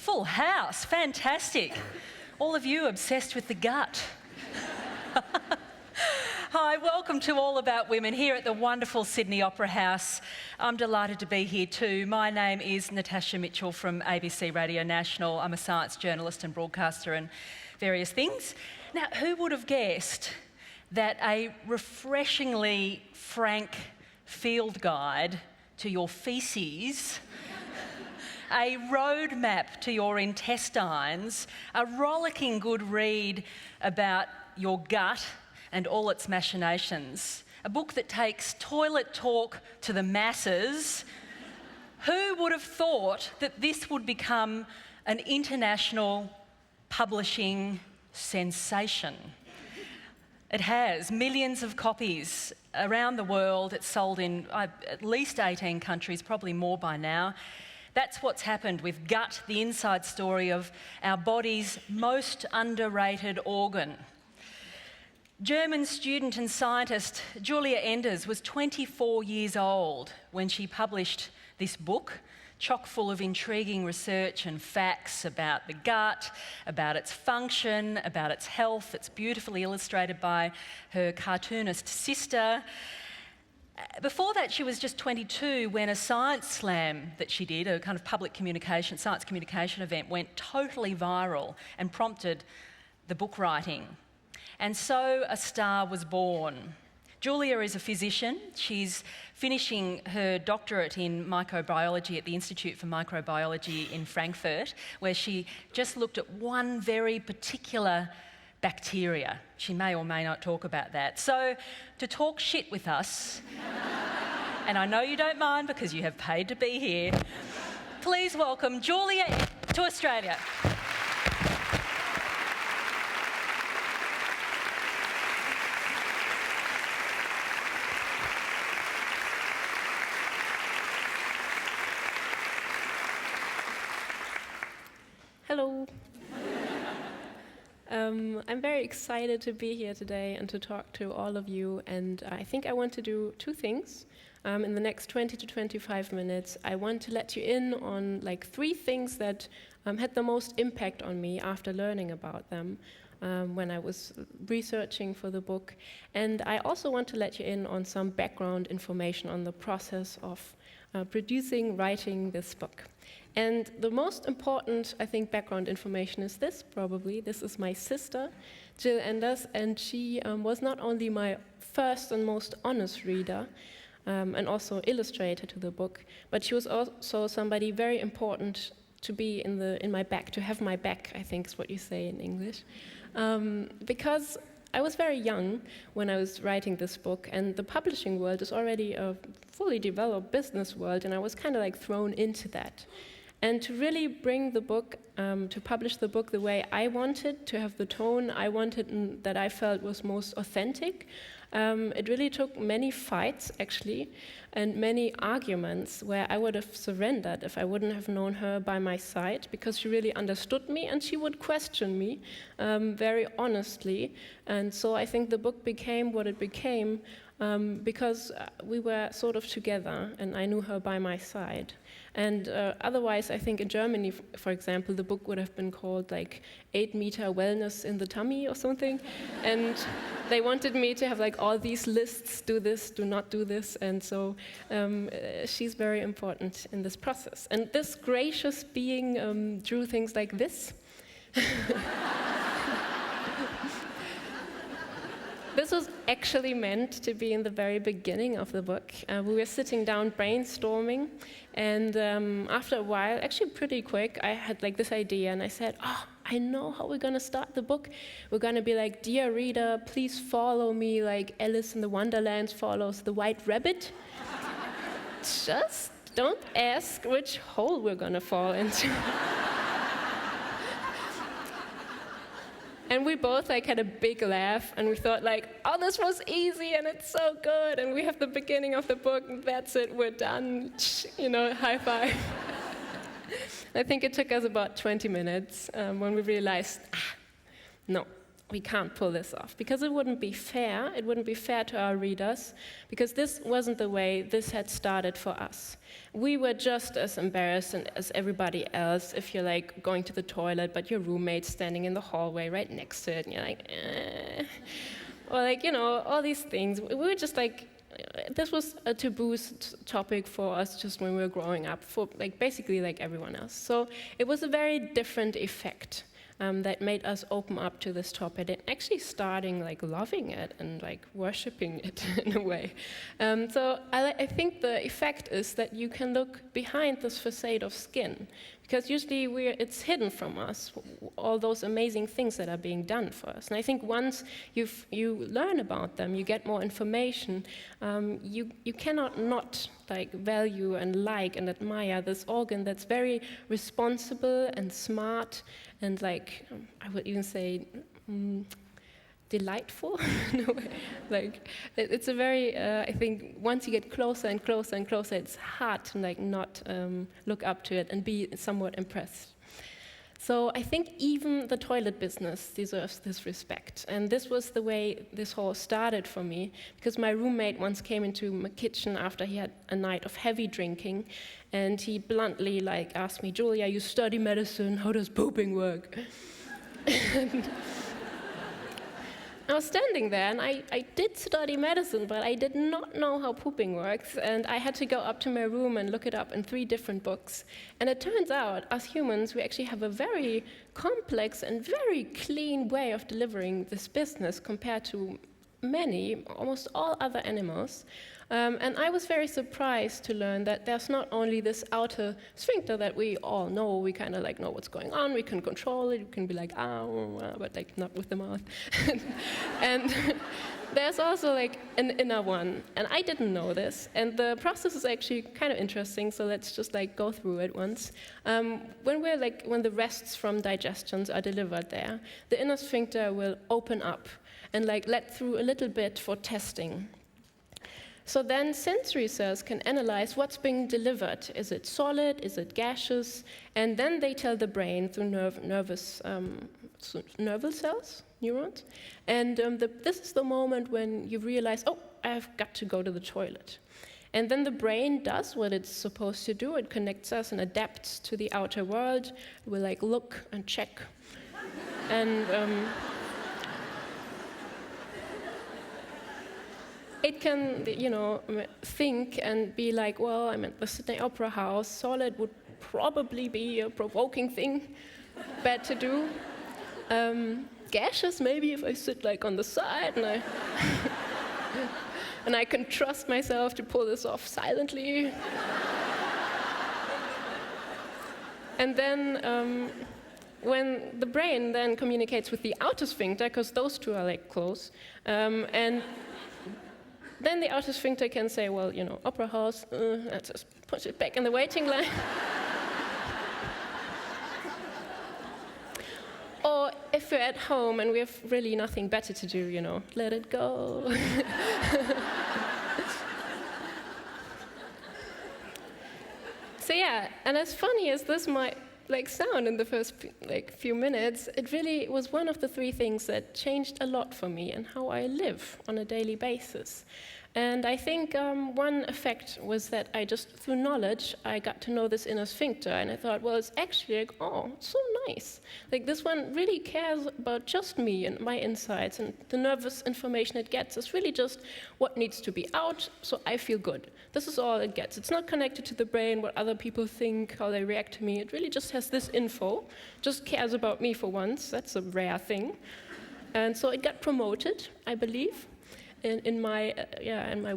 Full house, fantastic. All of you obsessed with the gut. Hi, welcome to All About Women here at the wonderful Sydney Opera House. I'm delighted to be here too. My name is Natasha Mitchell from ABC Radio National. I'm a science journalist and broadcaster and various things. Now, who would have guessed that a refreshingly frank field guide to your faeces, a roadmap to your intestines, a rollicking good read about your gut and all its machinations, a book that takes toilet talk to the masses. Who would have thought that this would become an international publishing sensation? It has millions of copies around the world. It's sold in at least 18 countries, probably more by now. That's what's happened with Gut, the inside story of our body's most underrated organ. German student and scientist Giulia Enders was 24 years old when she published this book, chock full of intriguing research and facts about the gut, about its function, about its health. It's beautifully illustrated by her cartoonist sister. Before that, she was just 22 when a science slam that she did, a kind of public communication, science communication event, went totally viral and prompted the book writing. And so a star was born. Giulia is a physician. She's finishing her doctorate in microbiology at the Institute for Microbiology in Frankfurt, where she just looked at one very particular bacteria. She may or may not talk about that. So to talk shit with us, and I know you don't mind because you have paid to be here, please welcome Giulia to Australia. Hello. I'm very excited to be here today and to talk to all of you, and I think I want to do two things. In the next 20 to 25 minutes, I want to let you in on three things that had the most impact on me after learning about them when I was researching for the book. And I also want to let you in on some background information on the process of writing this book. And the most important, I think, background information is this, probably. This is my sister, Giulia Enders, and she was not only my first and most honest reader and also illustrator to the book, but she was also somebody very important to be in my back, to have my back, I think is what you say in English. Because I was very young when I was writing this book, and the publishing world is already a fully developed business world, and I was kind of thrown into that. And to really bring the book, to publish the book the way I wanted, to have the tone I wanted and that I felt was most authentic, it really took many fights, actually, and many arguments where I would have surrendered if I wouldn't have known her by my side, because she really understood me and she would question me very honestly. And so I think the book became what it became because we were sort of together and I knew her by my side. And otherwise, I think in Germany, for example, the book would have been called 8-meter wellness in the tummy or something. And they wanted me to have all these lists, do this, do not do this. And so she's very important in this process. And this gracious being drew things like this. This was actually meant to be in the very beginning of the book. We were sitting down brainstorming, and after a while, actually pretty quick, I had this idea, and I said, I know how we're going to start the book. We're going to be dear reader, please follow me like Alice in the Wonderland follows the White Rabbit. Just don't ask which hole we're going to fall into. And we both had a big laugh, and we thought oh, this was easy, and it's so good, and we have the beginning of the book, and that's it, we're done, high five. I think it took us about 20 minutes when we realized, no, we can't pull this off, because it wouldn't be fair. It wouldn't be fair to our readers, because this wasn't the way this had started for us. We were just as embarrassed as everybody else if you're like going to the toilet, but your roommate's standing in the hallway right next to it, and you're like, eh. Or like, you know, all these things. We were just like, this was a taboo topic for us just when we were growing up, for like basically like everyone else. So it was a very different effect that made us open up to this topic and actually starting like loving it and like worshipping it in a way. So I think the effect is that you can look behind this facade of skin, because usually it's hidden from us, all those amazing things that are being done for us. And I think once you learn about them, you get more information, you cannot not like value and like and admire this organ that's very responsible and smart and like, I would even say, delightful in a way. Like, it's a very, I think once you get closer and closer and closer, it's hard to like not look up to it and be somewhat impressed. So I think even the toilet business deserves this respect. And this was the way this whole started for me, because my roommate once came into my kitchen after he had a night of heavy drinking, and he bluntly like asked me, "Giulia, you study medicine, how does pooping work?" And I was standing there, and I did study medicine, but I did not know how pooping works, and I had to go up to my room and look it up in 3 different books. And it turns out, as humans, we actually have a very complex and very clean way of delivering this business compared to many, almost all other animals. And I was very surprised to learn that there's not only this outer sphincter that we all know, we kind of like know what's going on, we can control it, we can be like, but like not with the mouth. And there's also like an inner one, and I didn't know this. And the process is actually kind of interesting, so let's just like go through it once. When the rests from digestions are delivered there, the inner sphincter will open up and like let through a little bit for testing. So then sensory cells can analyze what's being delivered. Is it solid? Is it gaseous? And then they tell the brain through nerval cells, neurons. And this is the moment when you realize, oh, I've got to go to the toilet. And then the brain does what it's supposed to do. It connects us and adapts to the outer world. We like look and check. And it can, think and be like, well, I'm at the Sydney Opera House. Solid would probably be a provoking thing, bad to do. Gaseous, maybe if I sit like on the side and and I can trust myself to pull this off silently. And then when the brain then communicates with the outer sphincter, because those two are like close, and then the outer sphincter can say, well, opera house, let's just push it back in the waiting line. Or if we're at home and we have really nothing better to do, let it go. So yeah, and as funny as this might sound in the first few minutes, it really was one of the 3 things that changed a lot for me and how I live on a daily basis. And I think one effect was that I just, through knowledge, I got to know this inner sphincter, and I thought, well, it's actually like, oh, so nice. Like, this one really cares about just me and my insights, and the nervous information it gets is really just what needs to be out, so I feel good. This is all it gets. It's not connected to the brain, what other people think, how they react to me. It really just has this info, just cares about me for once. That's a rare thing. And so it got promoted, I believe, in my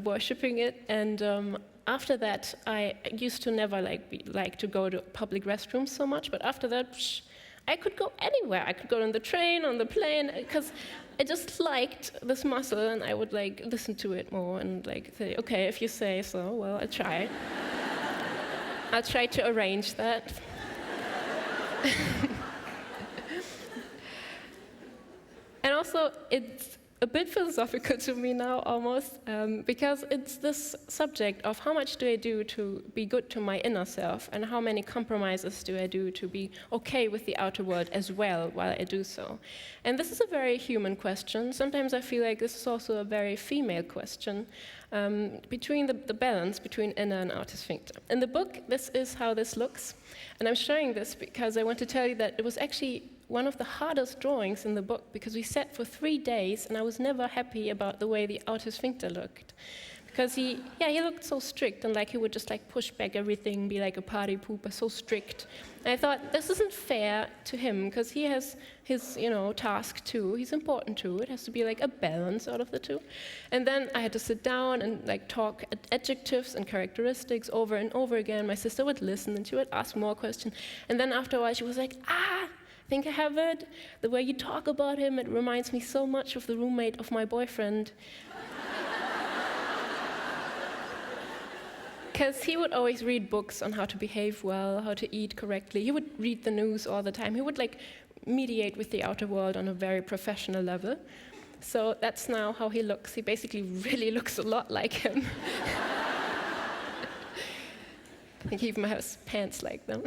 worshipping it. And after that, I used to never like to go to public restrooms so much, but after that, I could go anywhere. I could go on the train, on the plane, because I just liked this muscle, and I would listen to it more and say, okay, if you say so, well, I'll try. I'll try to arrange that. And also, it's a bit philosophical to me now, almost, because it's this subject of how much do I do to be good to my inner self, and how many compromises do I do to be okay with the outer world as well while I do so. And this is a very human question. Sometimes I feel like this is also a very female question, between the balance between inner and outer sphincter. In the book, this is how this looks. And I'm showing this because I want to tell you that it was actually one of the hardest drawings in the book, because we sat for 3 days and I was never happy about the way the outer sphincter looked. Because he looked so strict, and like he would just like push back everything, be like a party pooper, so strict. And I thought, this isn't fair to him, because he has his, task too. He's important too. It has to be like a balance out of the two. And then I had to sit down and like talk adjectives and characteristics over and over again. My sister would listen and she would ask more questions. And then after a while she was like, I think I have it. The way you talk about him, it reminds me so much of the roommate of my boyfriend. Because he would always read books on how to behave well, how to eat correctly. He would read the news all the time. He would like mediate with the outer world on a very professional level. So that's now how he looks. He basically really looks a lot like him. I think he even has pants like them.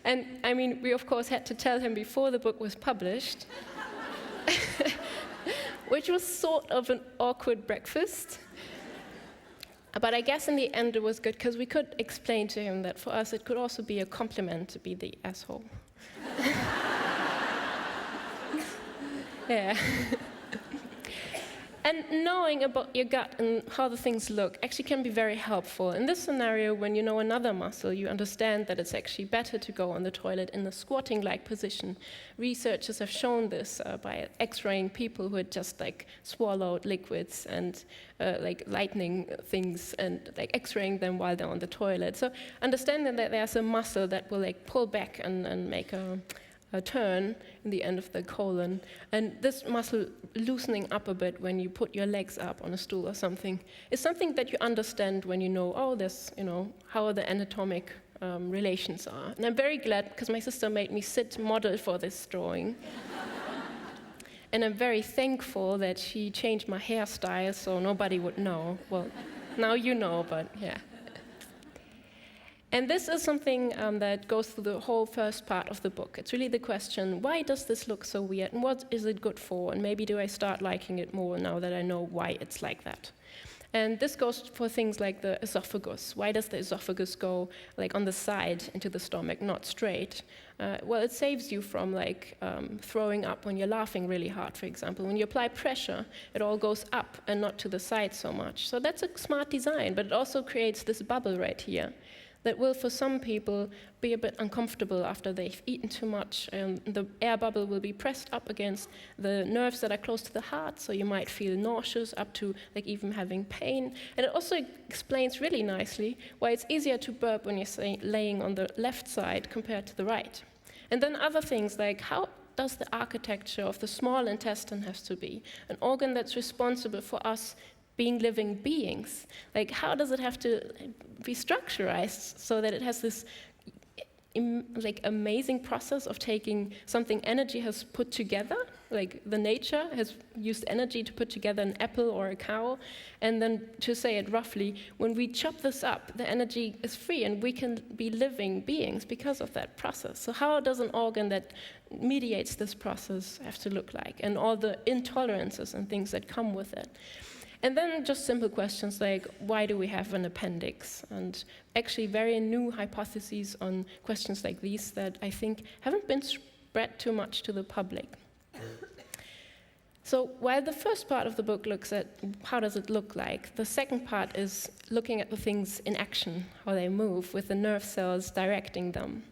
And I mean, we of course had to tell him before the book was published, which was sort of an awkward breakfast. But I guess in the end it was good, because we could explain to him that for us it could also be a compliment to be the asshole. Yeah. And knowing about your gut and how the things look actually can be very helpful. In this scenario, when you know another muscle, you understand that it's actually better to go on the toilet in a squatting-like position. Researchers have shown this by x-raying people who had just like swallowed liquids and like lightning things, and like x-raying them while they're on the toilet. So understanding that there's a muscle that will like pull back and make a turn in the end of the colon, and this muscle loosening up a bit when you put your legs up on a stool or something is something that you understand when you know, oh, this, how the anatomic relations are. And I'm very glad, because my sister made me sit model for this drawing. And I'm very thankful that she changed my hairstyle so nobody would know. Well, now you know, but yeah. And this is something that goes through the whole first part of the book. It's really the question, why does this look so weird, and what is it good for? And maybe do I start liking it more now that I know why it's like that? And this goes for things like the esophagus. Why does the esophagus go like on the side into the stomach, not straight? Well, it saves you from like throwing up when you're laughing really hard, for example. When you apply pressure, it all goes up and not to the side so much. So that's a smart design, but it also creates this bubble right here that will, for some people, be a bit uncomfortable after they've eaten too much. The air bubble will be pressed up against the nerves that are close to the heart, so you might feel nauseous, up to like even having pain. And it also explains really nicely why it's easier to burp when you're laying on the left side compared to the right. And then other things like, how does the architecture of the small intestine have to be? An organ that's responsible for us being living beings. Like, how does it have to be structurized so that it has this like amazing process of taking something energy has put together, like the nature has used energy to put together an apple or a cow, and then, to say it roughly, when we chop this up, the energy is free and we can be living beings because of that process. So how does an organ that mediates this process have to look like, and all the intolerances and things that come with it? And then just simple questions like, why do we have an appendix? And actually very new hypotheses on questions like these that I think haven't been spread too much to the public. So while the first part of the book looks at how does it look like, the second part is looking at the things in action, how they move, with the nerve cells directing them.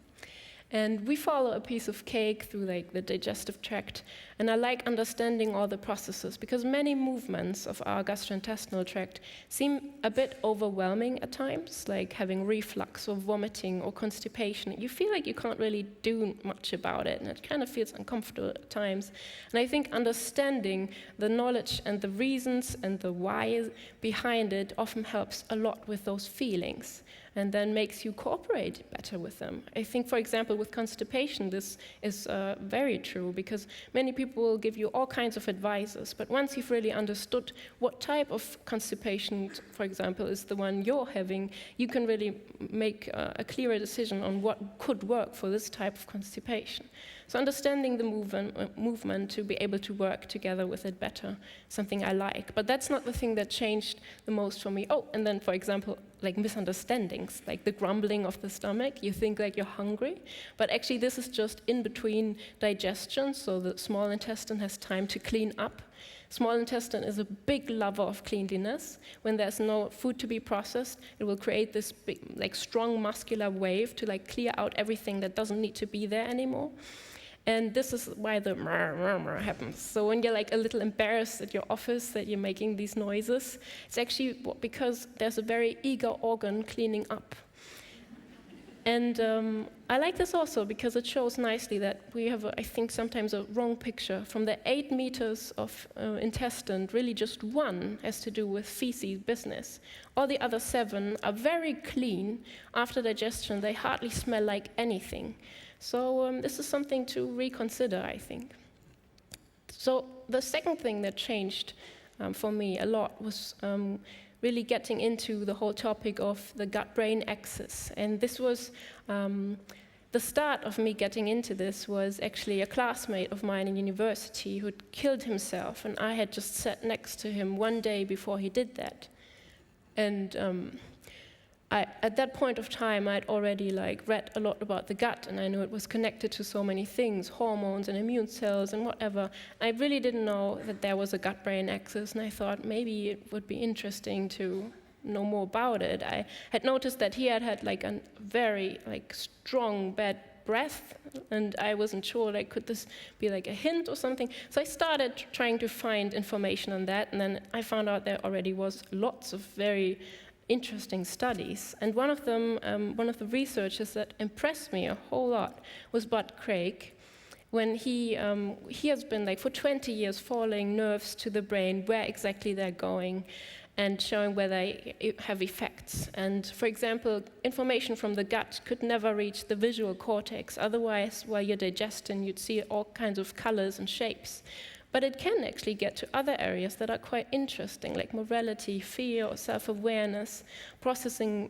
And we follow a piece of cake through like the digestive tract, and I like understanding all the processes, because many movements of our gastrointestinal tract seem a bit overwhelming at times, like having reflux or vomiting or constipation. You feel like you can't really do much about it, and it kind of feels uncomfortable at times. And I think understanding the knowledge and the reasons and the why behind it often helps a lot with those feelings. and then makes you cooperate better with them. I think, for example, with constipation, this is very true, because many people will give you all kinds of advices, but once you've really understood what type of constipation, for example, is the one you're having, you can really make a clearer decision on what could work for this type of constipation. So understanding the movement to be able to work together with it better, something I like. But that's not the thing that changed the most for me. Oh, and then, for example, like misunderstandings, like the grumbling of the stomach. You think like you're hungry, but actually this is just in between digestion, so the small intestine has time to clean up. Small intestine is a big lover of cleanliness. When there's no food to be processed, it will create this big, like strong muscular wave to like clear out everything that doesn't need to be there anymore. And this is why the murmur happens. So when you're like a little embarrassed at your office that you're making these noises, it's actually because there's a very eager organ cleaning up. And I like this also because it shows nicely that we have, I think, sometimes a wrong picture. From the 8 meters of intestine, really just 1 has to do with feces business. All the other 7 are very clean. After digestion, they hardly smell like anything. So this is something to reconsider, I think. So the second thing that changed for me a lot was really getting into the whole topic of the gut-brain axis. And this was, the start of me getting into this was actually a classmate of mine in university who'd killed himself, and I had just sat next to him one day before he did that. And at that point of time, I'd already read a lot about the gut, and I knew it was connected to so many things, hormones and immune cells and whatever. I really didn't know that there was a gut-brain axis, and I thought maybe it would be interesting to know more about it. I had noticed that he had a very strong bad breath, and I wasn't sure, could this be a hint or something? So I started trying to find information on that, and then I found out there already was lots of very interesting studies. And one of them, one of the researchers that impressed me a whole lot was Bud Craig, when he has been for 20 years following nerves to the brain, where exactly they're going, and showing where they have effects. And for example, information from the gut could never reach the visual cortex. Otherwise, while you're digesting, you'd see all kinds of colors and shapes. But it can actually get to other areas that are quite interesting, like morality, fear, or self-awareness, processing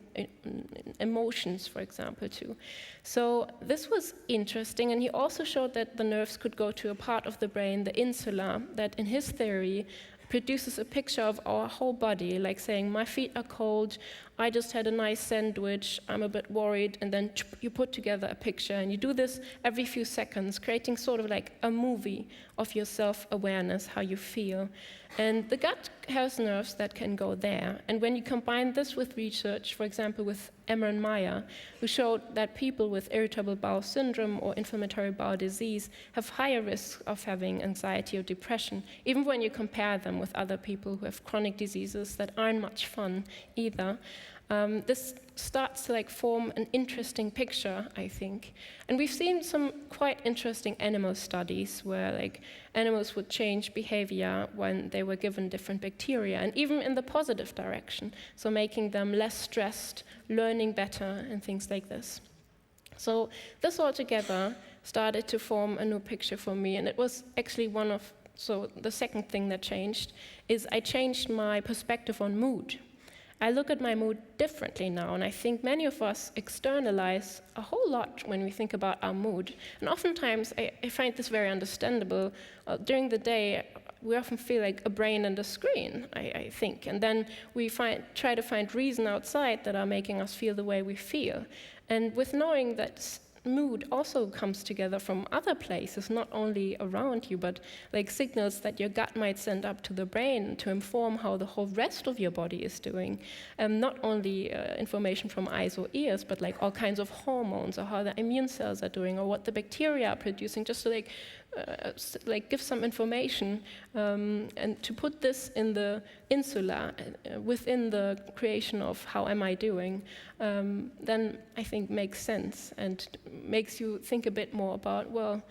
emotions, for example, too. So this was interesting, and he also showed that the nerves could go to a part of the brain, the insula, that in his theory produces a picture of our whole body, like saying, my feet are cold, I just had a nice sandwich, I'm a bit worried, and then you put together a picture, and you do this every few seconds, creating sort of like a movie of your self-awareness, how you feel. And the gut has nerves that can go there. And when you combine this with research, for example, with Emmer and Meyer, who showed that people with irritable bowel syndrome or inflammatory bowel disease have higher risk of having anxiety or depression, even when you compare them with other people who have chronic diseases that aren't much fun either. This starts to form an interesting picture, I think. And we've seen some quite interesting animal studies where animals would change behavior when they were given different bacteria, and even in the positive direction, so making them less stressed, learning better, and things like this. So this all together started to form a new picture for me, and it was actually so the second thing that changed is I changed my perspective on mood. I look at my mood differently now, and I think many of us externalize a whole lot when we think about our mood. And oftentimes, I find this very understandable. During the day, we often feel like a brain and a screen, I think. And then we try to find reason outside that are making us feel the way we feel. And with knowing that mood also comes together from other places, not only around you, but signals that your gut might send up to the brain to inform how the whole rest of your body is doing. Not only information from eyes or ears, but all kinds of hormones, or how the immune cells are doing, or what the bacteria are producing, just to give some information, and to put this in the insula, within the creation of how am I doing, then I think makes sense and makes you think a bit more about, well,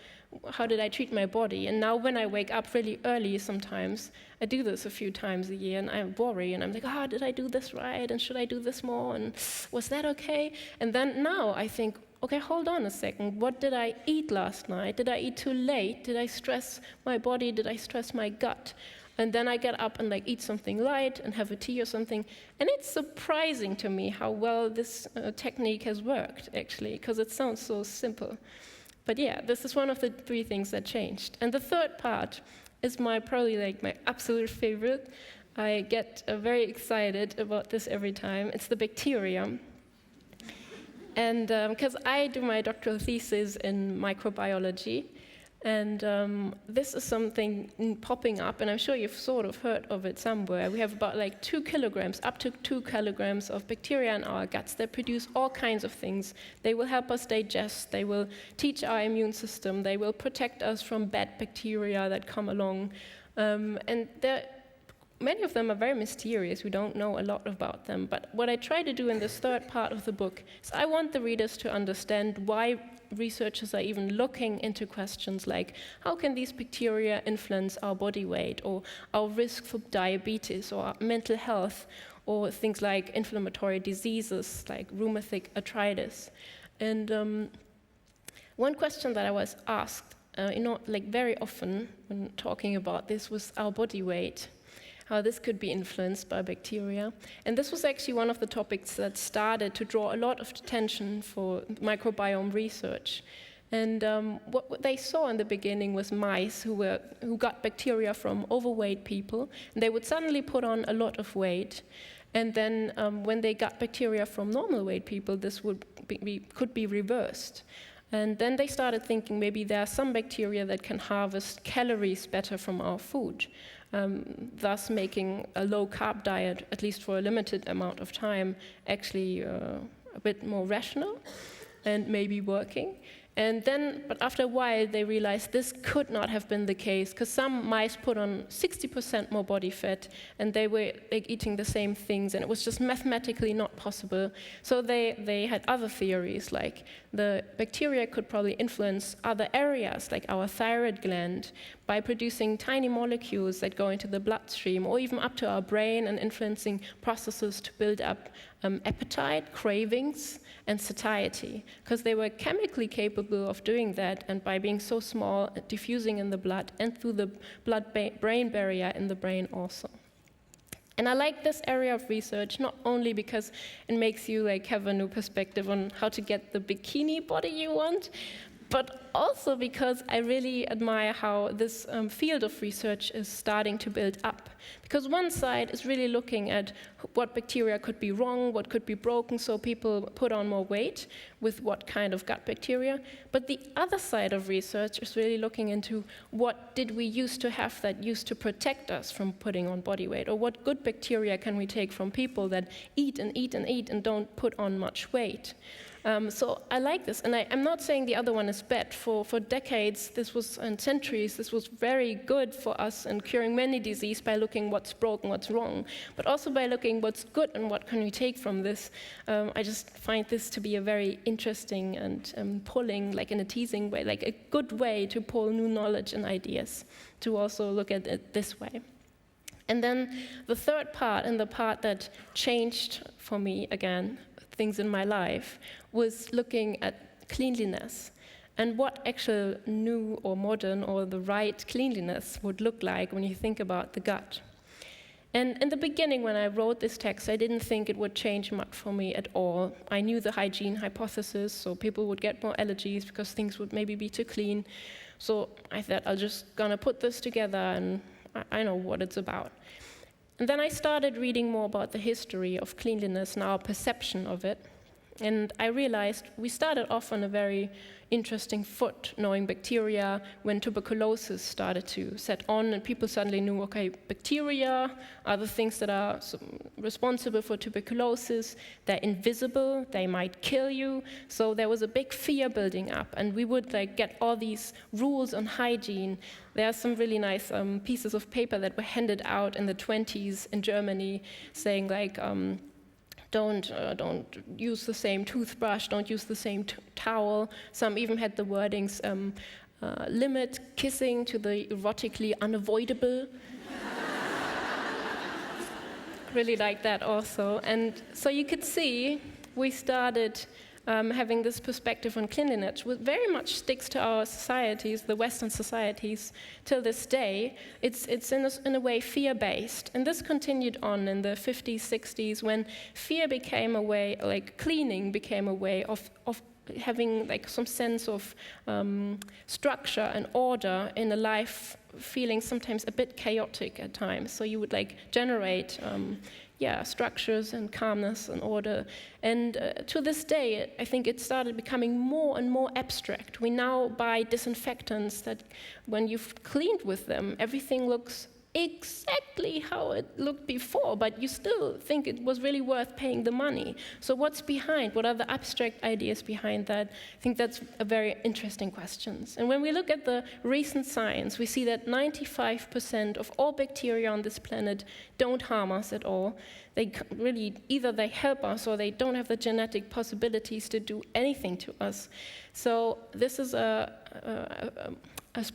how did I treat my body? And now when I wake up really early sometimes, I do this a few times a year, and I worry, and I'm like, did I do this right? And should I do this more? And was that okay? And then now I think, okay, hold on a second. What did I eat last night? Did I eat too late? Did I stress my body? Did I stress my gut? And then I get up and eat something light and have a tea or something. And it's surprising to me how well this technique has worked, actually, because it sounds so simple. But yeah, this is one of the 3 things that changed. And the third part is probably my absolute favorite. I get very excited about this every time. It's the bacteria. And because I do my doctoral thesis in microbiology, and this is something popping up, and I'm sure you've sort of heard of it somewhere. We have about 2 kilograms, up to 2 kilograms of bacteria in our guts that produce all kinds of things. They will help us digest, they will teach our immune system, they will protect us from bad bacteria that come along. And many of them are very mysterious. We don't know a lot about them. But what I try to do in this third part of the book is I want the readers to understand why researchers are even looking into questions like, how can these bacteria influence our body weight, or our risk for diabetes, or our mental health, or things like inflammatory diseases like rheumatic arthritis. And one question that I was asked very often when talking about this was our body weight, how this could be influenced by bacteria. And this was actually one of the topics that started to draw a lot of attention for microbiome research. And what they saw in the beginning was mice who got bacteria from overweight people, and they would suddenly put on a lot of weight. And then when they got bacteria from normal weight people, this could be reversed. And then they started thinking maybe there are some bacteria that can harvest calories better from our food, thus making a low-carb diet, at least for a limited amount of time, actually a bit more rational and maybe working. And then, but after a while, they realized this could not have been the case, because some mice put on 60% more body fat, and they were eating the same things, and it was just mathematically not possible. So they had other theories, like the bacteria could probably influence other areas, like our thyroid gland, by producing tiny molecules that go into the bloodstream, or even up to our brain, and influencing processes to build up appetite, cravings, and satiety, because they were chemically capable of doing that, and by being so small, diffusing in the blood and through the blood-brain barrier in the brain also. And I like this area of research not only because it makes you have a new perspective on how to get the bikini body you want, but also because I really admire how this field of research is starting to build up. Because one side is really looking at what bacteria could be wrong, what could be broken, so people put on more weight with what kind of gut bacteria. But the other side of research is really looking into what did we used to have that used to protect us from putting on body weight, or what good bacteria can we take from people that eat and eat and eat and don't put on much weight. So I like this, and I'm not saying the other one is bad. For decades, and centuries, this was very good for us in curing many diseases by looking what's broken, what's wrong, but also by looking what's good and what can we take from this. I just find this to be a very interesting and pulling, in a teasing way, a good way to pull new knowledge and ideas, to also look at it this way. And then the third part, and the part that changed for me again, things in my life, was looking at cleanliness and what actual new or modern or the right cleanliness would look like when you think about the gut. And in the beginning, when I wrote this text, I didn't think it would change much for me at all. I knew the hygiene hypothesis, so people would get more allergies because things would maybe be too clean. So I thought, I'm just gonna put this together, and I know what it's about. And then I started reading more about the history of cleanliness and our perception of it. And I realized we started off on a very interesting foot, knowing bacteria, when tuberculosis started to set on, and people suddenly knew, okay, bacteria are the things that are responsible for tuberculosis. They're invisible, they might kill you. So there was a big fear building up, and we would get all these rules on hygiene. There are some really nice pieces of paper that were handed out in the 20s in Germany, saying don't use the same toothbrush, don't use the same towel. Some even had the wordings, limit kissing to the erotically unavoidable. Really like that also. And so you could see we started having this perspective on cleanliness, which very much sticks to our societies, the Western societies, till this day. It's in a way fear-based. And this continued on in the 50s, 60s, when fear became a way, cleaning became a way of having some sense of structure and order in a life feeling sometimes a bit chaotic at times. So you would generate structures and calmness and order. And to this day, I think it started becoming more and more abstract. We now buy disinfectants that when you've cleaned with them, everything looks exactly how it looked before, but you still think it was really worth paying the money. So what's behind? What are the abstract ideas behind that? I think that's a very interesting question. And when we look at the recent science, we see that 95% of all bacteria on this planet don't harm us at all. They really, either they help us or they don't have the genetic possibilities to do anything to us. So this is a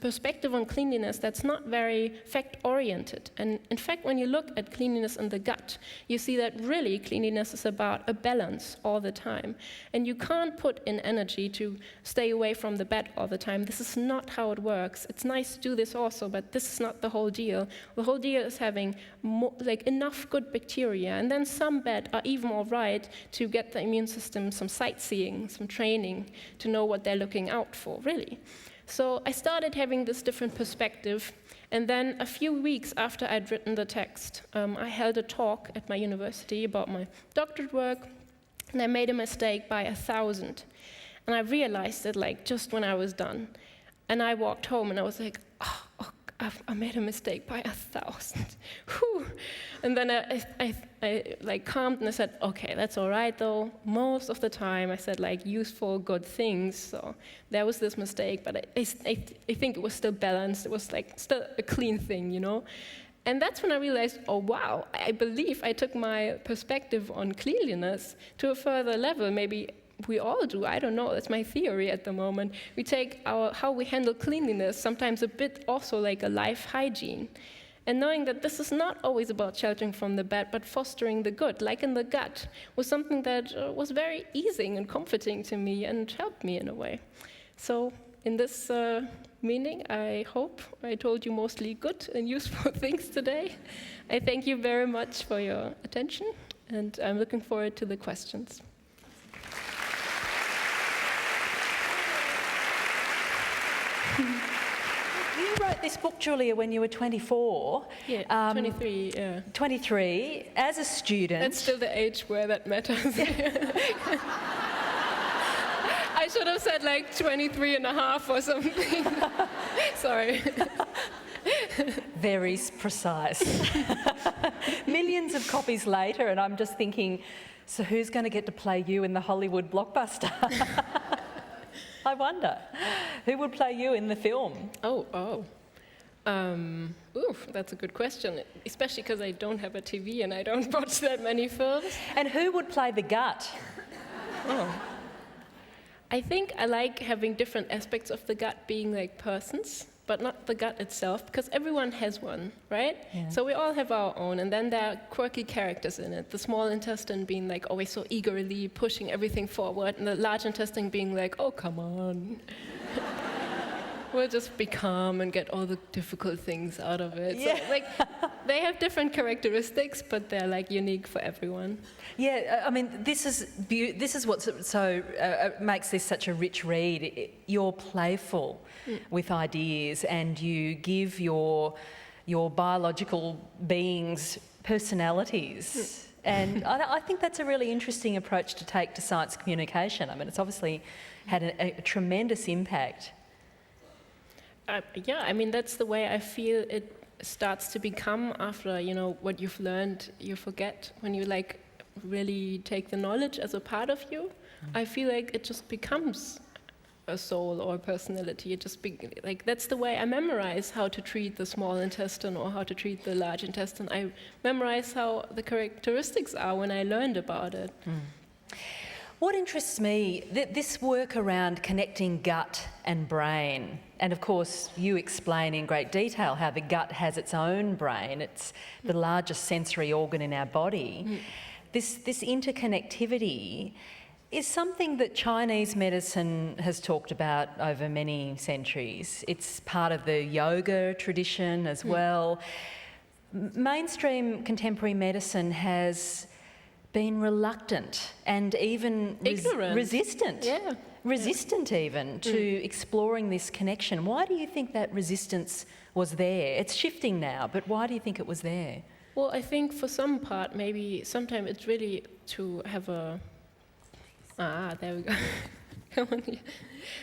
perspective on cleanliness that's not very fact-oriented. And in fact, when you look at cleanliness in the gut, you see that really cleanliness is about a balance all the time. And you can't put in energy to stay away from the bed all the time. This is not how it works. It's nice to do this also, but this is not the whole deal. The whole deal is having enough good bacteria, and then some bad are even all right to get the immune system some sightseeing, some training, to know what they're looking out for, really. So I started having this different perspective, and then a few weeks after I'd written the text, I held a talk at my university about my doctorate work, and I made a mistake by 1,000. And I realized it just when I was done. And I walked home and I was like, oh, I made a mistake by 1,000. Whew. And then I calmed and I said, okay, that's all right though. Most of the time I said useful, good things. So there was this mistake, but I think it was still balanced. It was still a clean thing, you know? And that's when I realized, oh wow, I believe I took my perspective on cleanliness to a further level. Maybe we all do, I don't know, that's my theory at the moment. We take how we handle cleanliness sometimes a bit also like a life hygiene. And knowing that this is not always about sheltering from the bad, but fostering the good, like in the gut, was something that was very easing and comforting to me and helped me in a way. So in this meeting, I hope I told you mostly good and useful things today. I thank you very much for your attention, and I'm looking forward to the questions. You wrote this book, Giulia, when you were 24. Yeah, 23, yeah. 23, as a student. That's still the age where that matters. I should have said 23 and a half or something. Sorry. Very precise. Millions of copies later, and I'm just thinking, so who's going to get to play you in the Hollywood blockbuster? I wonder, who would play you in the film? That's a good question, especially because I don't have a TV and I don't watch that many films. And who would play the gut? I think I like having different aspects of the gut being persons, but not the gut itself, because everyone has one, right? Yeah. So we all have our own, and then there are quirky characters in it. The small intestine being always so eagerly pushing everything forward, and the large intestine being oh, come on. We'll just be calm and get all the difficult things out of it. Yeah. So, they have different characteristics, but they're unique for everyone. Yeah, I mean, this is what makes this such a rich read. You're playful with ideas, and you give your biological beings personalities. And I think that's a really interesting approach to take to science communication. I mean, it's obviously had a tremendous impact. Yeah, I mean, that's the way I feel it starts to become after, what you've learned, you forget. When you really take the knowledge as a part of you, I feel like it just becomes a soul or a personality. It just that's the way I memorize how to treat the small intestine or how to treat the large intestine. I memorize how the characteristics are when I learned about it. What interests me, this work around connecting gut and brain, and of course you explain in great detail how the gut has its own brain. It's the largest sensory organ in our body. This interconnectivity is something that Chinese medicine has talked about over many centuries. It's part of the yoga tradition as well. Mainstream contemporary medicine has been reluctant and even resistant. Resistant even to exploring this connection. Why do you think that resistance was there? It's shifting now, but why do you think it was there? Well, I think for some part, maybe sometimes it's really to have a... there we go. Come on here.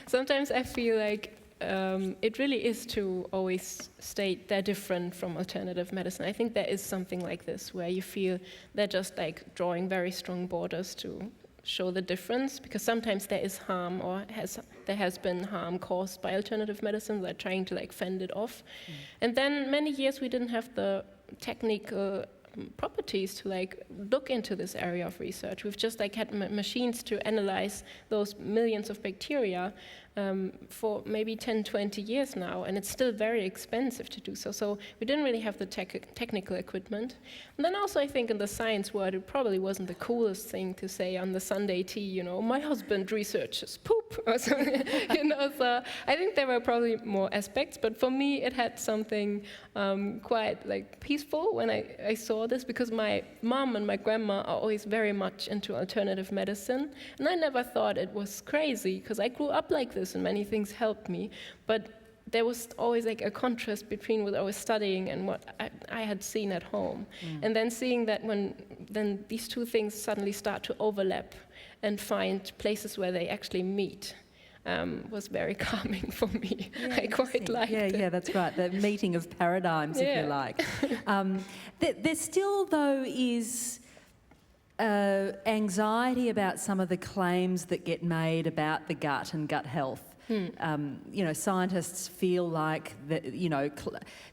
Sometimes I feel like it really is to always state they're different from alternative medicine. I think there is something like this where you feel they're just drawing very strong borders to show the difference, because sometimes there is harm or there has been harm caused by alternative medicine. They're trying to fend it off. And then many years we didn't have the technical properties to look into this area of research. We've just had machines to analyze those millions of bacteria for maybe 10, 20 years now, and it's still very expensive to do so. So we didn't really have the technical equipment. And then also I think in the science world, it probably wasn't the coolest thing to say on the Sunday tea, my husband researches poop or something, so I think there were probably more aspects, but for me it had something quite peaceful when I saw this, because my mom and my grandma are always very much into alternative medicine, and I never thought it was crazy, because I grew up like this and many things helped me, but there was always a contrast between what I was studying and what I had seen at home. And then seeing that then these two things suddenly start to overlap and find places where they actually meet was very calming for me. Yeah, I quite liked it. Yeah, that's right, the meeting of paradigms, if you like. There still, though, is anxiety about some of the claims that get made about the gut and gut health. Scientists feel like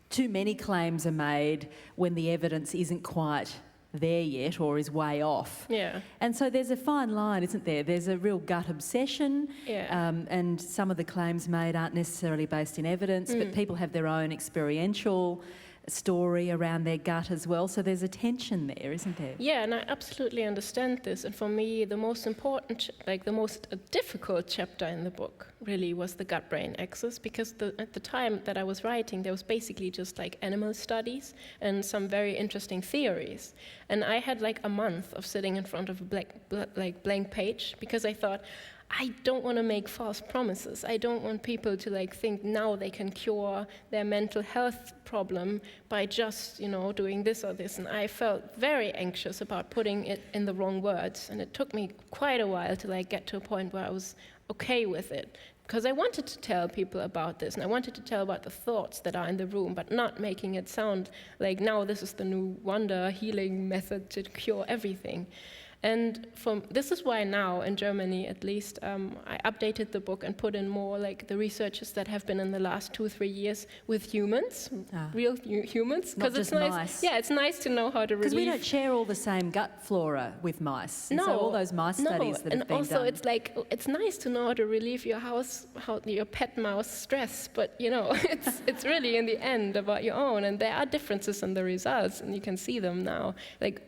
too many claims are made when the evidence isn't quite there yet or is way off. Yeah. And so there's a fine line, isn't there? There's a real gut obsession, and some of the claims made aren't necessarily based in evidence, but people have their own experiential story around their gut as well. So there's a tension there, isn't there? Yeah, and I absolutely understand this. And for me, the most important, the most difficult chapter in the book really was the gut-brain axis, because at the time that I was writing, there was basically just animal studies and some very interesting theories. And I had a month of sitting in front of a blank page, because I thought, I don't want to make false promises. I don't want people to think now they can cure their mental health problem by just, doing this or this. And I felt very anxious about putting it in the wrong words. And it took me quite a while to get to a point where I was okay with it. Because I wanted to tell people about this, and I wanted to tell about the thoughts that are in the room, but not making it sound like now this is the new wonder healing method to cure everything. And this is why now, in Germany at least, I updated the book and put in more the researches that have been in the last 2-3 years with humans, real humans. Not just it's mice. Yeah, it's nice to know how to relieve. Because we don't share all the same gut flora with mice. And so all those mice studies that have been also done. it's nice to know how to relieve your pet mouse stress, but it's really in the end about your own, and there are differences in the results, and you can see them now,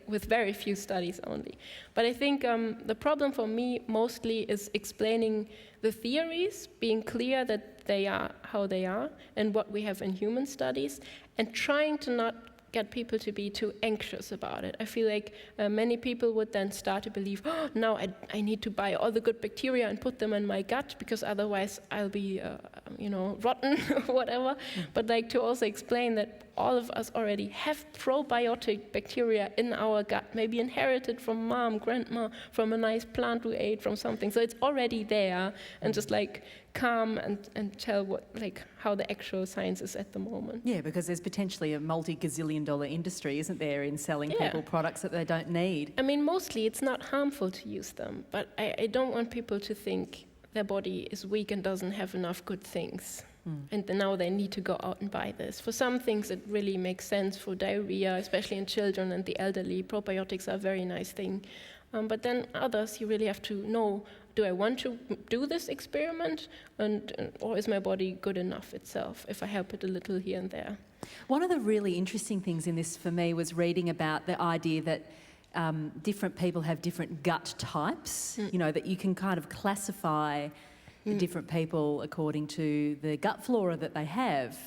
with very few studies only. But I think the problem for me mostly is explaining the theories, being clear that they are how they are and what we have in human studies, and trying to not get people to be too anxious about it. I feel like many people would then start to believe, now I need to buy all the good bacteria and put them in my gut, because otherwise I'll be, rotten or whatever. But to also explain that all of us already have probiotic bacteria in our gut, maybe inherited from mom, grandma, from a nice plant we ate, from something. So it's already there, and just like come and tell what, like, how the actual science is at the moment. Yeah, because there's potentially a multi-gazillion-dollar industry, isn't there, in selling people products that they don't need. I mean, mostly it's not harmful to use them, but I don't want people to think their body is weak and doesn't have enough good things. And then now they need to go out and buy this. For some things it really makes sense. For diarrhea, especially in children and the elderly, probiotics are a very nice thing. But then others, you really have to know, do I want to do this experiment, or is my body good enough itself if I help it a little here and there? One of the really interesting things in this for me was reading about the idea that different people have different gut types, you know, that you can kind of classify different people according to the gut flora that they have.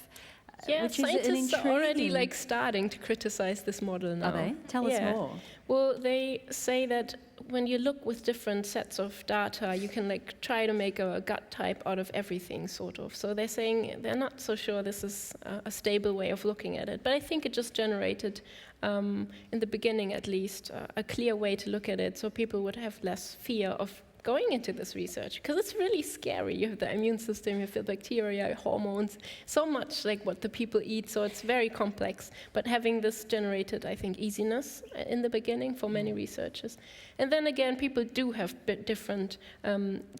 Yeah, which is scientists are already like starting to criticize this model now. Are they? Tell us more. Well, they say that when you look with different sets of data, you can like try to make a gut type out of everything, sort of. So they're saying they're not so sure this is a stable way of looking at it. But I think it just generated, in the beginning at least, a clear way to look at it, so people would have less fear of going into this research, because it's really scary. You have the immune system, you have the bacteria, hormones, so much like what the people eat, so it's very complex. But having this generated, I think, easiness in the beginning for many researchers. And then again, people do have different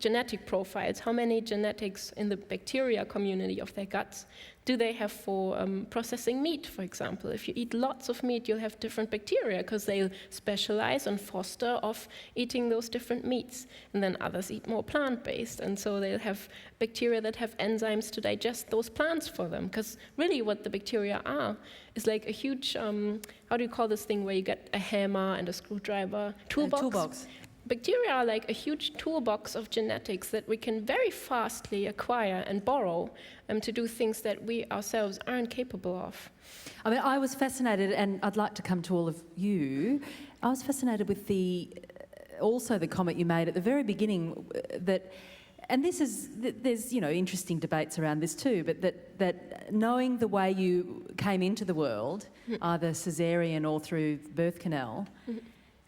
genetic profiles. How many genetics in the bacteria community of their guts do they have for processing meat, for example? If you eat lots of meat, you'll have different bacteria because they'll specialize and foster of eating those different meats. And then others eat more plant-based, and so they'll have bacteria that have enzymes to digest those plants for them. Because really what the bacteria are is like a huge, how do you call this thing where you get a hammer and a screwdriver? Toolbox. Bacteria are like a huge toolbox of genetics that we can very fastly acquire and borrow to do things that we ourselves aren't capable of. I mean, I was fascinated, and I'd like to come to all of you. I was fascinated with also the comment you made at the very beginning that, and this is, there's, you know, interesting debates around this too, but that knowing the way you came into the world, either caesarean or through birth canal,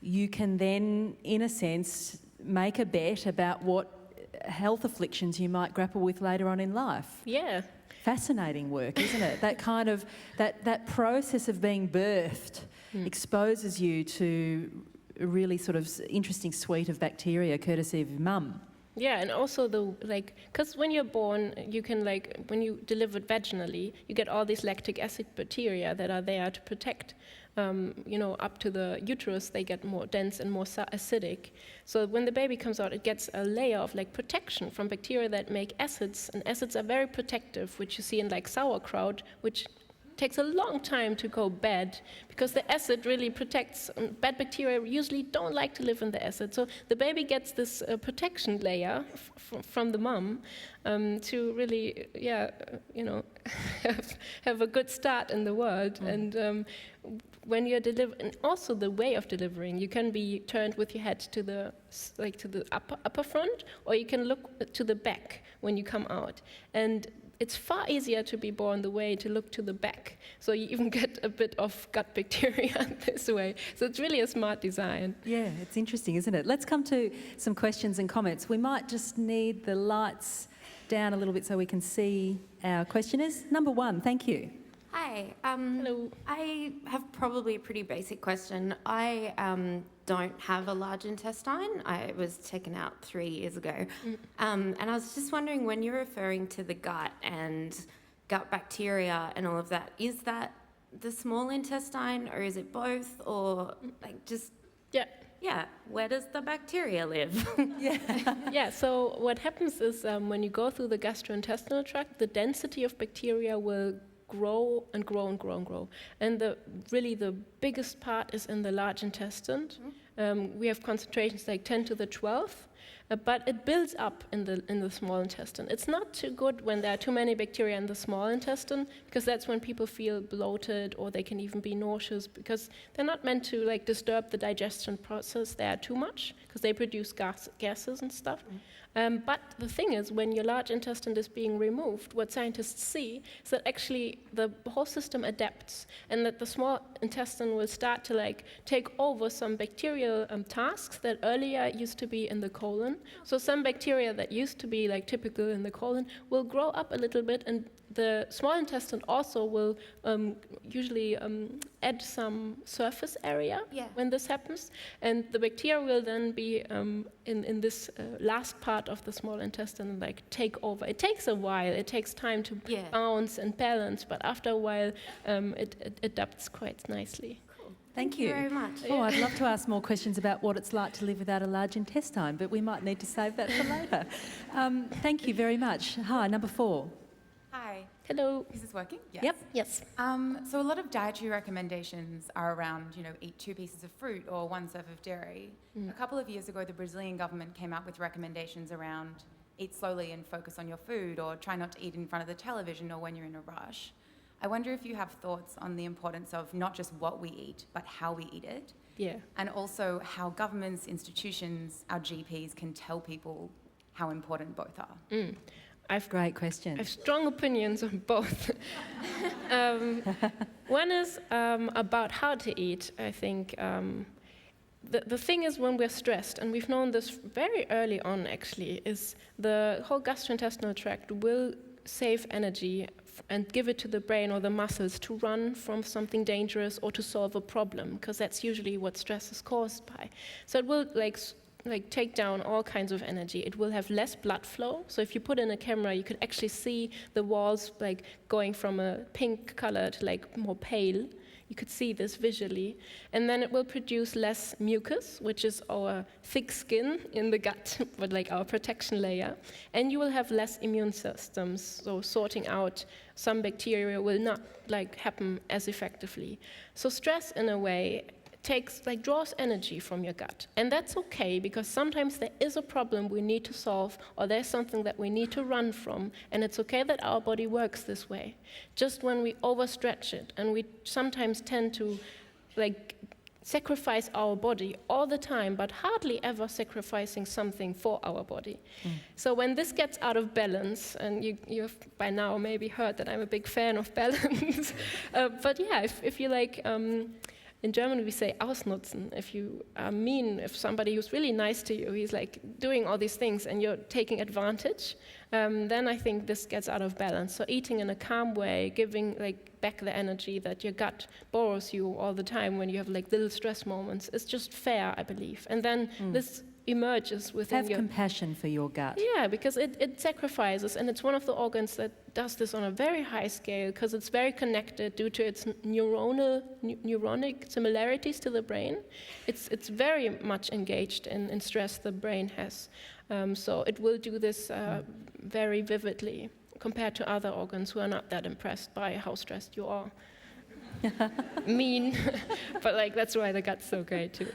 you can then, in a sense, make a bet about what health afflictions you might grapple with later on in life. Yeah. Fascinating work, isn't it? That kind of, that process of being birthed exposes you to a really sort of interesting suite of bacteria courtesy of your mum. Yeah, and also because when you're born, you can when you delivered vaginally, you get all these lactic acid bacteria that are there to protect. Up to the uterus, they get more dense and more acidic. So when the baby comes out, it gets a layer of protection from bacteria that make acids, and acids are very protective, which you see in sauerkraut, which takes a long time to go bad because the acid really protects. Bad bacteria usually don't like to live in the acid. So the baby gets this protection layer from the mom to really, have a good start in the world. And when you're delivering, and also the way of delivering, you can be turned with your head to the upper front, or you can look to the back when you come out. And it's far easier to be born the way to look to the back. So you even get a bit of gut bacteria this way. So it's really a smart design. Yeah, it's interesting, isn't it? Let's come to some questions and comments. We might just need the lights down a little bit so we can see our questioners. Number 1, thank you. Hi. Hello. I have probably a pretty basic question. I don't have a large intestine. I was taken out 3 years ago. And I was just wondering, when you're referring to the gut and gut bacteria and all of that, is that the small intestine, or is it both, or Yeah, where does the bacteria live? Yeah, so what happens is when you go through the gastrointestinal tract, the density of bacteria will grow and grow and grow and grow. And the biggest part is in the large intestine. We have concentrations like 10 to the 12th. but it builds up in the small intestine. It's not too good when there are too many bacteria in the small intestine, because that's when people feel bloated, or they can even be nauseous, because they're not meant to like disturb the digestion process there too much, because they produce gases and stuff. But the thing is, when your large intestine is being removed, what scientists see is that actually the whole system adapts, and that the small intestine will start to like take over some bacterial tasks that earlier used to be in the colon. So some bacteria that used to be like typical in the colon will grow up a little bit, and the small intestine also will usually add some surface area when this happens, and the bacteria will then be in this last part of the small intestine and like take over. It takes a while, it takes time to bounce and balance, but after a while it adapts quite nicely. Thank you very much. Oh, I'd love to ask more questions about what it's like to live without a large intestine, but we might need to save that for later. Thank you very much. Hi, number 4. Hi. Hello. Is this working? Yes. Yep. Yes. So a lot of dietary recommendations are around, eat 2 pieces of fruit or 1 serve of dairy. A couple of years ago, the Brazilian government came out with recommendations around eat slowly and focus on your food, or try not to eat in front of the television or when you're in a rush. I wonder if you have thoughts on the importance of not just what we eat, but how we eat it. Yeah. And also how governments, institutions, our GPs can tell people how important both are. Great question. I have strong opinions on both. One is about how to eat. I think the thing is, when we're stressed, and we've known this very early on actually, is the whole gastrointestinal tract will save energy and give it to the brain or the muscles to run from something dangerous or to solve a problem, because that's usually what stress is caused by. So it will like take down all kinds of energy. It will have less blood flow. So if you put in a camera, you could actually see the walls like going from a pink color to like more pale. You could see this visually. And then it will produce less mucus, which is our thick skin in the gut, but like our protection layer. And you will have less immune systems. So sorting out some bacteria will not like happen as effectively. So stress, in a way, draws energy from your gut. And that's okay, because sometimes there is a problem we need to solve, or there's something that we need to run from, and it's okay that our body works this way. Just when we overstretch it, and we sometimes tend to sacrifice our body all the time, but hardly ever sacrificing something for our body. So when this gets out of balance, and you've by now maybe heard that I'm a big fan of balance, but yeah, if you in German, we say ausnutzen. If you are mean, if somebody who's really nice to you, he's like doing all these things and you're taking advantage, then I think this gets out of balance. So eating in a calm way, giving back the energy that your gut borrows you all the time when you have little stress moments, is just fair, I believe. And then this emerges within Have compassion for your gut. Yeah, because it sacrifices, and it's one of the organs that does this on a very high scale, because it's very connected due to its neuronic similarities to the brain. It's very much engaged in stress the brain has. So it will do this very vividly compared to other organs who are not that impressed by how stressed you are. Mean, but that's why the gut's so great too.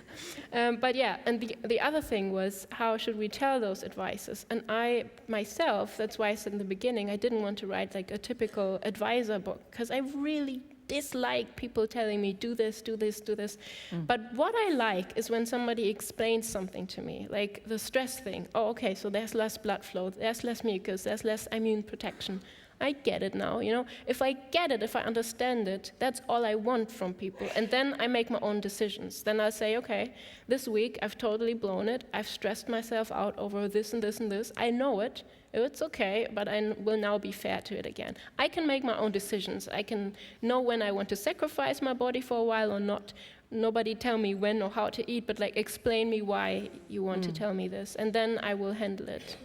But yeah, and the other thing was, how should we tell those advices? And I myself, that's why I said in the beginning, I didn't want to write a typical advisor book, because I really dislike people telling me, do this, do this, do this. But what I like is when somebody explains something to me, like the stress thing. Oh, okay, so there's less blood flow, there's less mucus, there's less immune protection. I get it now, If I get it, if I understand it, that's all I want from people. And then I make my own decisions. Then I'll say, okay, this week I've totally blown it. I've stressed myself out over this and this and this. I know it. It's okay, but I will now be fair to it again. I can make my own decisions. I can know when I want to sacrifice my body for a while or not. Nobody tell me when or how to eat, but explain me why you want to tell me this. And then I will handle it.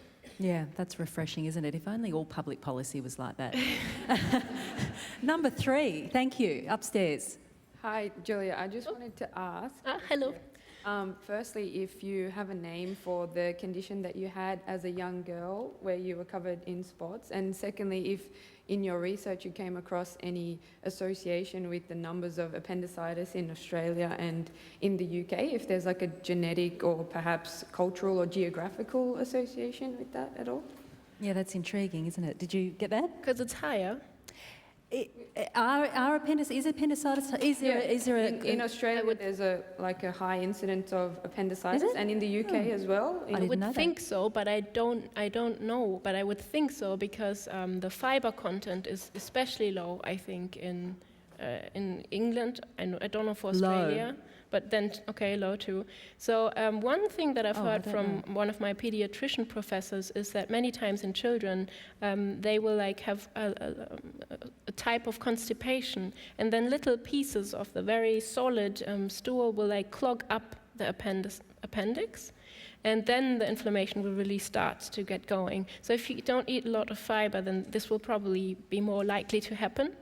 Yeah, that's refreshing, isn't it? If only all public policy was like that. Number 3, thank you, upstairs. Hi, Julia. I just wanted to ask. Hello. Firstly, if you have a name for the condition that you had as a young girl where you were covered in spots, and secondly, if in your research you came across any association with the numbers of appendicitis in Australia and in the UK, if there's like a genetic or perhaps cultural or geographical association with that at all? Yeah, that's intriguing, isn't it? Did you get that? Because it's higher. Are appendicitis? Is there a in Australia there's a high incidence of appendicitis, and in the UK as well. I would think so, but I don't know. But I would think so because the fiber content is especially low. I think in England. I don't know for Australia. Low. But then, low too. So one thing that I've heard from one of my pediatrician professors is that many times in children, they will have a type of constipation, and then little pieces of the very solid stool will clog up the appendix, and then the inflammation will really start to get going. So if you don't eat a lot of fiber, then this will probably be more likely to happen.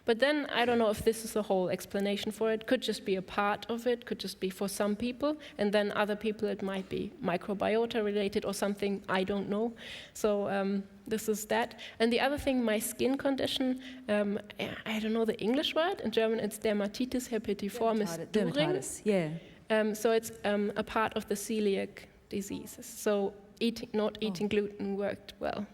But then I don't know if this is the whole explanation for it. Could just be a part of it, could just be for some people, and then other people it might be microbiota related or something, I don't know. So this is that. And the other thing, my skin condition, I don't know the English word. In German it's Dermatitis herpetiformis During. Dermatitis, yeah. So it's a part of the celiac diseases. So not eating gluten worked well,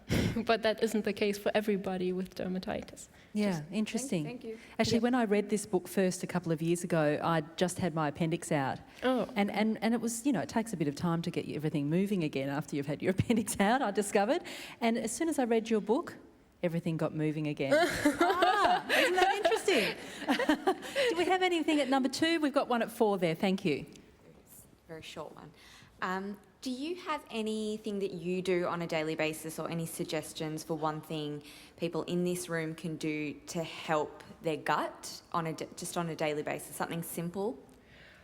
but that isn't the case for everybody with dermatitis. Yeah, interesting. Thank you. Actually, when I read this book first a couple of years ago, I just had my appendix out. Oh. And it was, it takes a bit of time to get everything moving again after you've had your appendix out, I discovered. And as soon as I read your book, everything got moving again. Isn't that interesting? Do we have anything at number 2? We've got one at 4 there, thank you. Very short one. Do you have anything that you do on a daily basis or any suggestions for one thing people in this room can do to help their gut just on a daily basis? Something simple?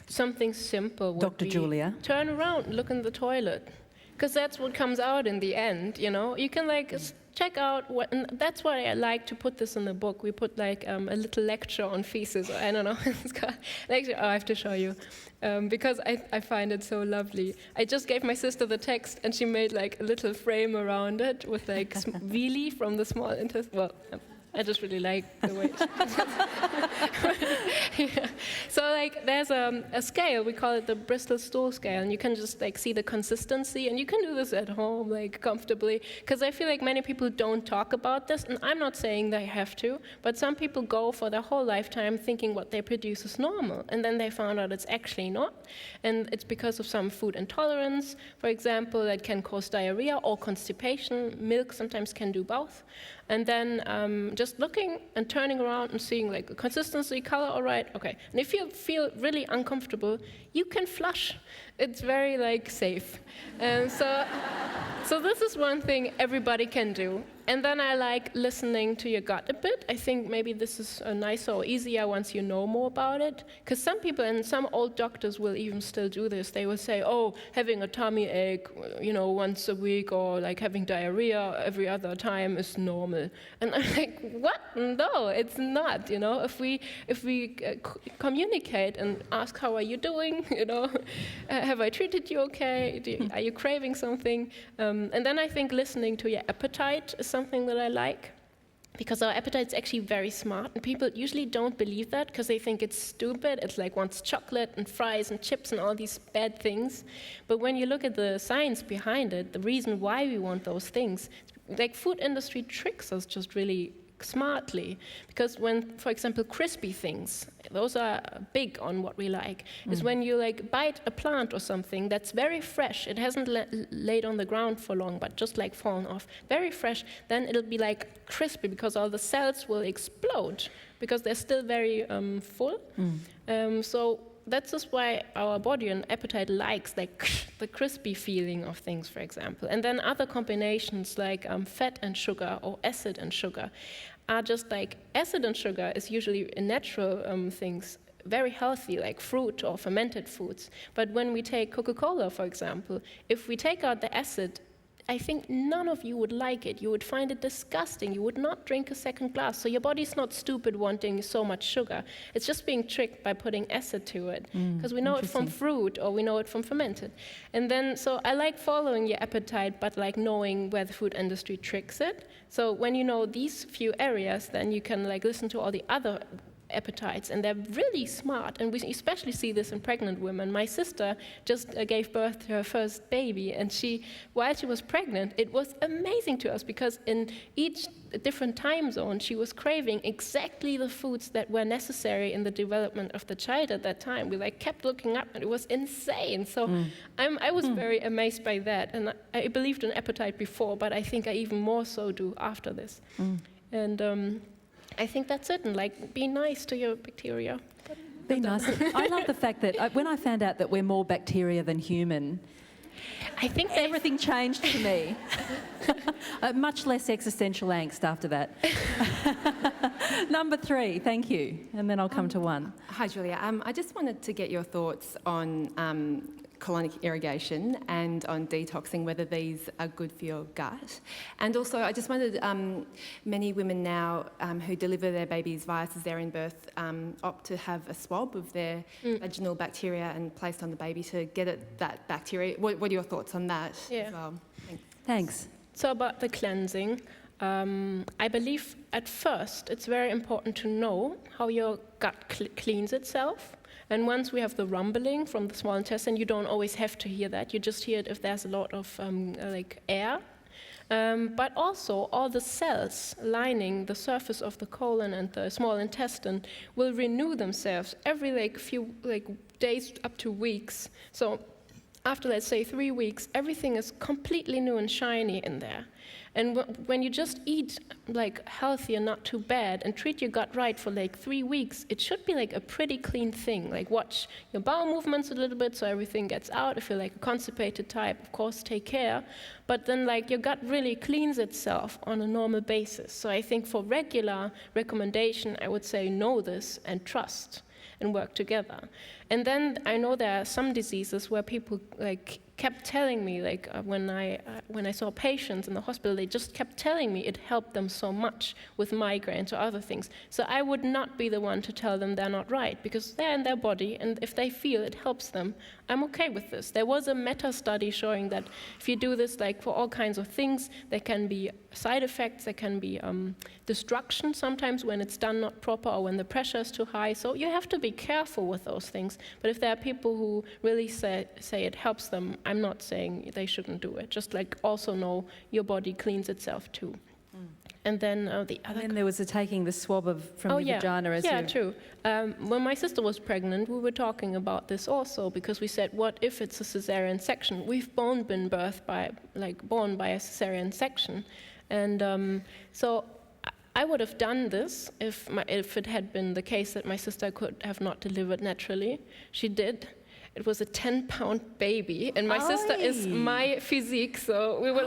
Something simple would Dr. be Giulia. Turn around, look in the toilet. Because that's what comes out in the end, You can check out what, and that's why I like to put this in the book. We put a little lecture on feces, or I don't know. It's called lecture. Oh, I have to show you, because I find it so lovely. I just gave my sister the text, and she made a little frame around it with Wheelie from the small intestine. Well, I just really like the way. Yeah. So there's a scale, we call it the Bristol stool scale, and you can just see the consistency, and you can do this at home comfortably, because I feel many people don't talk about this, and I'm not saying they have to, but some people go for their whole lifetime thinking what they produce is normal, and then they found out it's actually not, and it's because of some food intolerance, for example, that can cause diarrhea or constipation. Milk sometimes can do both. And then just looking and turning around and seeing consistency, color, all right, okay. And if you feel really uncomfortable, you can flush. It's very safe. And so this is one thing everybody can do. And then I like listening to your gut a bit. I think maybe this is nicer or easier once you know more about it. Because some people and some old doctors will even still do this. They will say, oh, having a tummy ache, once a week, or having diarrhea every other time is normal. And I'm like, what? No, it's not. If we communicate and ask, how are you doing? Have I treated you okay? Are you craving something? And then I think listening to your appetite is something that I like, because our appetite is actually very smart, and people usually don't believe that because they think it's stupid. It's wants chocolate and fries and chips and all these bad things. But when you look at the science behind it, the reason why we want those things, food industry tricks us just really smartly, because when, for example, crispy things, those are big on what we like, is when you bite a plant or something that's very fresh, it hasn't laid on the ground for long, but just fallen off, very fresh, then it'll be crispy because all the cells will explode because they're still very full. So that's just why our body and appetite likes the crispy feeling of things, for example. And then other combinations fat and sugar or acid and sugar are just acid and sugar is usually in natural things very healthy, like fruit or fermented foods. But when we take Coca-Cola, for example, if we take out the acid I think none of you would like it. You would find it disgusting. You would not drink a second glass. So your body's not stupid wanting so much sugar. It's just being tricked by putting acid to it. Because we know it from fruit or we know it from fermented. And then, so I like following your appetite, but like knowing where the food industry tricks it. So when you know these few areas, then you can like listen to all the other appetites, and they're really smart, and we especially see this in pregnant women. My sister just gave birth to her first baby, and while she was pregnant, it was amazing to us because in each different time zone she was craving exactly the foods that were necessary in the development of the child at that time. We like kept looking up, and it was insane. So I was very amazed by that, and I believed in appetite before, but I think I even more so do after this. And I think that's it, and like be nice to your bacteria. Be nice. I love the fact that when I found out that we're more bacteria than human, I think everything changed for me. Much less existential angst after that. Number 3, thank you, and then I'll come to 1. Hi, Julia. I just wanted to get your thoughts on colonic irrigation and on detoxing, whether these are good for your gut. And also, I just wondered, many women now who deliver their babies via cesarean birth opt to have a swab of their vaginal bacteria and placed on the baby to get at that bacteria. What are your thoughts on that as well? Thanks. So about the cleansing, I believe at first it's very important to know how your gut cleans itself. And once we have the rumbling from the small intestine, you don't always have to hear that. You just hear it if there's a lot of like air. But also all the cells lining the surface of the colon and the small intestine will renew themselves every few days up to weeks. So after, let's say, 3 weeks, everything is completely new and shiny in there. And when you just eat healthy and not too bad and treat your gut right for 3 weeks, it should be a pretty clean thing. Watch your bowel movements a little bit so everything gets out. If you're a constipated type, of course, take care. But then your gut really cleans itself on a normal basis. So I think for regular recommendation, I would say know this and trust and work together. And then I know there are some diseases where people kept telling me, when I saw patients in the hospital, they just kept telling me it helped them so much with migraines or other things. So I would not be the one to tell them they're not right, because they're in their body, and if they feel it helps them, I'm okay with this. There was a meta-study showing that if you do this for all kinds of things, there can be side effects, there can be destruction sometimes when it's done not proper or when the pressure is too high. So you have to be careful with those things. But if there are people who really say it helps them, I'm not saying they shouldn't do it. Just also know your body cleans itself too. And then the other. And then there was taking the swab from your vagina as yeah, true. When my sister was pregnant, we were talking about this also, because we said, what if it's a cesarean section? We've both been born by a cesarean section, and so I would have done this if it had been the case that my sister could have not delivered naturally. She did. It was a 10-pound baby, and my sister is my physique, so we were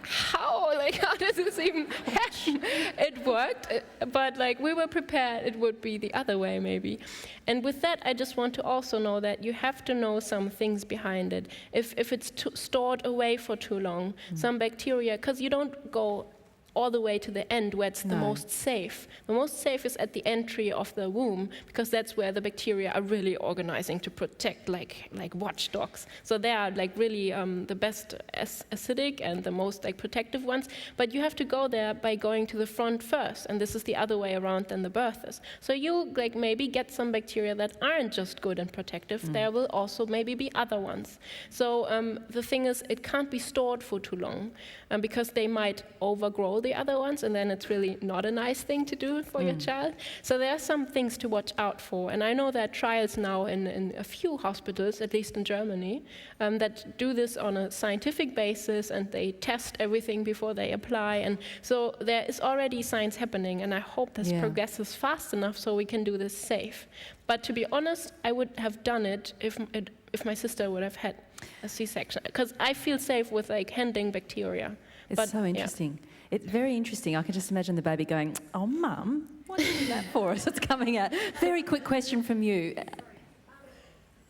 how does this even happen? It worked, but we were prepared it would be the other way maybe. And with that, I just want to also know that you have to know some things behind it. If it's stored away for too long, some bacteria, because you don't go all the way to the end where it's the most safe. The most safe is at the entry of the womb, because that's where the bacteria are really organizing to protect, like watchdogs. So they are really the best acidic and the most protective ones. But you have to go there by going to the front first, and this is the other way around than the birth is. So you maybe get some bacteria that aren't just good and protective. There will also maybe be other ones. So the thing is, it can't be stored for too long, because they might overgrow the other ones, and then it's really not a nice thing to do for your child. So there are some things to watch out for, and I know there are trials now in a few hospitals, at least in Germany, that do this on a scientific basis, and they test everything before they apply, and so there is already science happening, and I hope this progresses fast enough so we can do this safe. But to be honest, I would have done it if my sister would have had a C-section, because I feel safe with handing bacteria. It's so interesting. Yeah. It's very interesting. I can just imagine the baby going, "Oh, Mum, why are you doing that for us? It's coming out." Very quick question from you.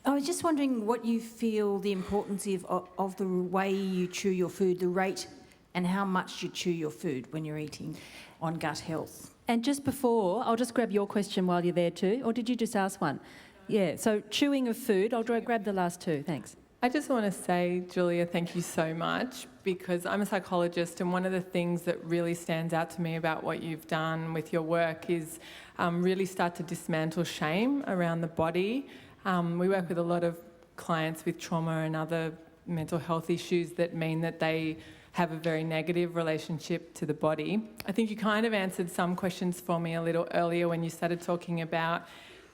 I was just wondering what you feel the importance of the way you chew your food, the rate and how much you chew your food when you're eating on gut health. And just before, I'll just grab your question while you're there too, or did you just ask one? Yeah, so chewing of food, I'll grab the last two, thanks. I just want to say, Giulia, thank you so much, because I'm a psychologist, and one of the things that really stands out to me about what you've done with your work is really start to dismantle shame around the body. We work with a lot of clients with trauma and other mental health issues that mean that they have a very negative relationship to the body. I think you kind of answered some questions for me a little earlier when you started talking about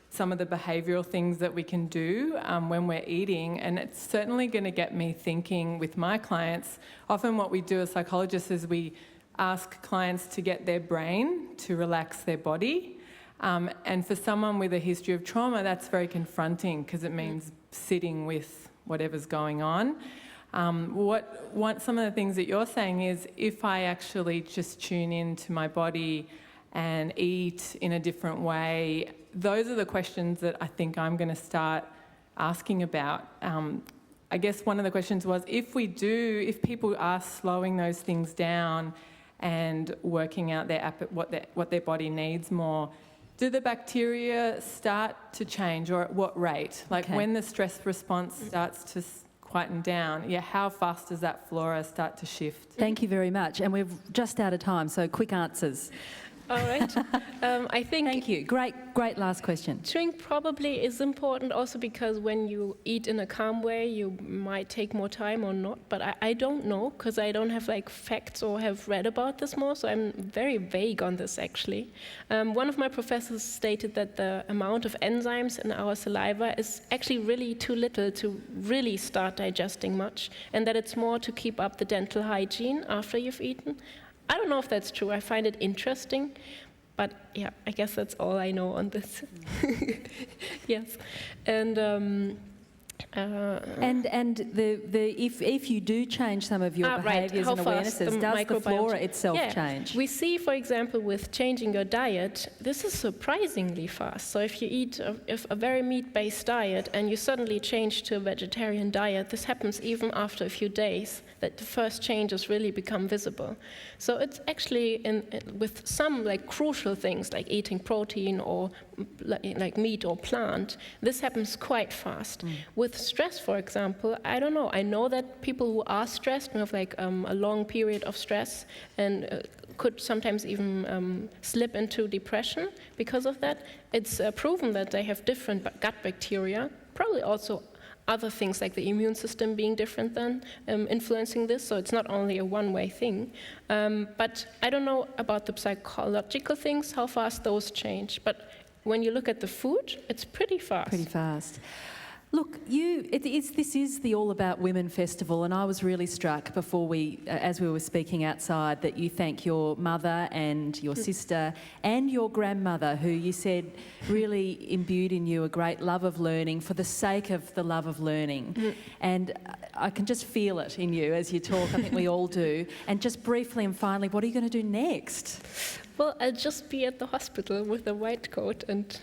some of the behavioural things that we can do when we're eating, and it's certainly going to get me thinking with my clients. Often what we do as psychologists is we ask clients to get their brain to relax their body, and for someone with a history of trauma, that's very confronting because it means sitting with whatever's going on. Some of the things that you're saying is if I actually just tune into my body and eat in a different way, those are the questions that I think I'm going to start asking about. I guess one of the questions was, if people are slowing those things down and working out what their body needs more, do the bacteria start to change, or at what rate? Like when the stress response starts to quieten down, how fast does that flora start to shift? Thank you very much, and we're just out of time, so quick answers. All right. I think... Thank you. Great last question. Chewing probably is important also because when you eat in a calm way, you might take more time or not. But I don't know, because I don't have facts or have read about this more, so I'm very vague on this actually. One of my professors stated that the amount of enzymes in our saliva is actually really too little to really start digesting much, and that it's more to keep up the dental hygiene after you've eaten. I don't know if that's true. I find it interesting, but I guess that's all I know on this. Yes, and if you do change some of your behaviours and awarenesses, does the flora itself change? We see, for example, with changing your diet, this is surprisingly fast. So if you eat a very meat-based diet and you suddenly change to a vegetarian diet, this happens even after a few days, that the first changes really become visible. So it's actually with some crucial things like eating protein or like meat or plant, this happens quite fast. With stress, for example, I don't know. I know that people who are stressed and have a long period of stress and could sometimes even slip into depression because of that. It's proven that they have different gut bacteria, probably also other things like the immune system being different than influencing this, so it's not only a one-way thing. But I don't know about the psychological things, how fast those change. But when you look at the food, it's pretty fast. Pretty fast. Look, this is the All About Women Festival, and I was really struck before as we were speaking outside, that you thank your mother and your sister and your grandmother, who you said really imbued in you a great love of learning for the sake of the love of learning. And I can just feel it in you as you talk. I think we all do. And just briefly and finally, what are you going to do next? Well, I'll just be at the hospital with a white coat and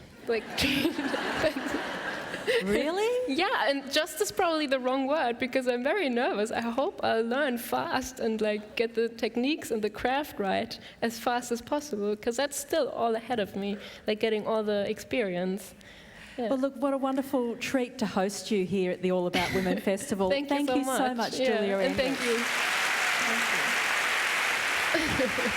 Really? Yeah, and just is probably the wrong word because I'm very nervous. I hope I'll learn fast and get the techniques and the craft right as fast as possible, because that's still all ahead of me, getting all the experience. Yeah. Well, look, what a wonderful treat to host you here at the All About Women Festival. Thank you so much, Giulia Enders. And thank you.